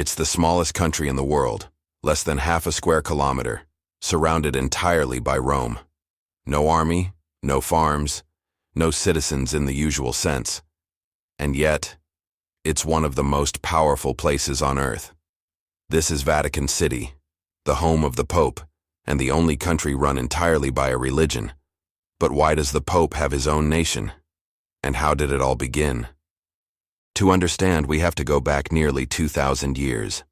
It's the smallest country in the world, less than half a square kilometer, surrounded entirely by Rome. No army, no farms, no citizens in the usual sense. And yet, it's one of the most powerful places on earth. This is Vatican City, the home of the Pope, and the only country run entirely by a religion. But why does the Pope have his own nation? And how did it all begin? To understand, we have to go back nearly 2,000 years.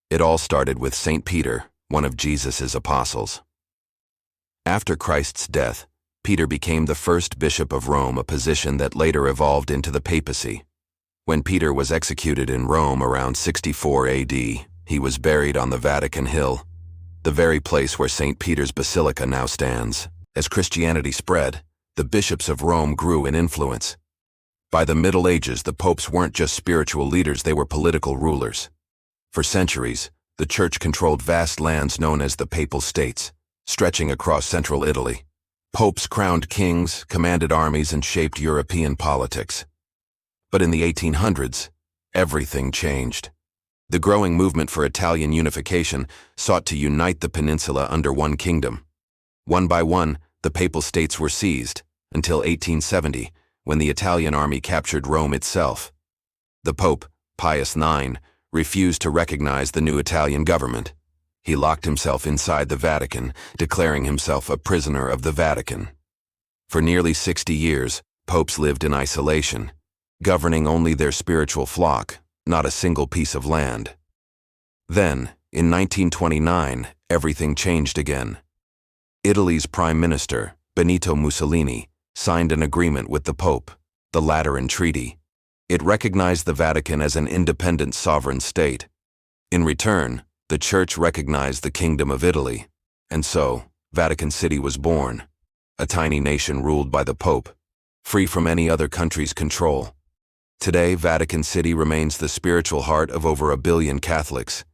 It all started with St. Peter, one of Jesus' apostles. After Christ's death, Peter became the first bishop of Rome, a position that later evolved into the papacy. When Peter was executed in Rome around 64 AD, he was buried on the Vatican Hill, the very place where St. Peter's Basilica now stands. As Christianity spread, the bishops of Rome grew in influence. By the Middle Ages, the popes weren't just spiritual leaders, they were political rulers. For centuries, the Church controlled vast lands known as the Papal States, stretching across central Italy. Popes crowned kings, commanded armies, and shaped European politics. But in the 1800s, everything changed. The growing movement for Italian unification sought to unite the peninsula under one kingdom. One by one, the Papal States were seized, until 1870, when the Italian army captured Rome itself. The Pope, Pius IX, refused to recognize the new Italian government. He locked himself inside the Vatican, declaring himself a prisoner of the Vatican. For nearly 60 years, popes lived in isolation, governing only their spiritual flock, not a single piece of land. Then, in 1929, everything changed again. Italy's Prime Minister, Benito Mussolini, signed an agreement with the Pope, the Lateran Treaty. It recognized the Vatican as an independent sovereign state. In return, the Church recognized the Kingdom of Italy, and so, Vatican City was born, a tiny nation ruled by the Pope, free from any other country's control. Today, Vatican City remains the spiritual heart of over 1 billion Catholics.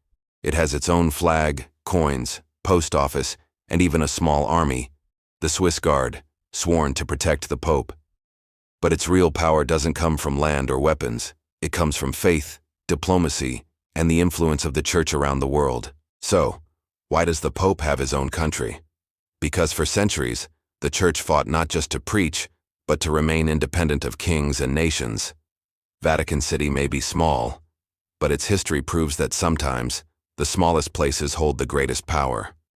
It has its own flag, coins, post office, and even a small army, the Swiss Guard, sworn to protect the Pope. But its real power doesn't come from land or weapons. It comes from faith, diplomacy, and the influence of the Church around the world. So, why does the Pope have his own country? Because for centuries, the Church fought not just to preach, but to remain independent of kings and nations. Vatican City may be small, but its history proves that sometimes the smallest places hold the greatest power.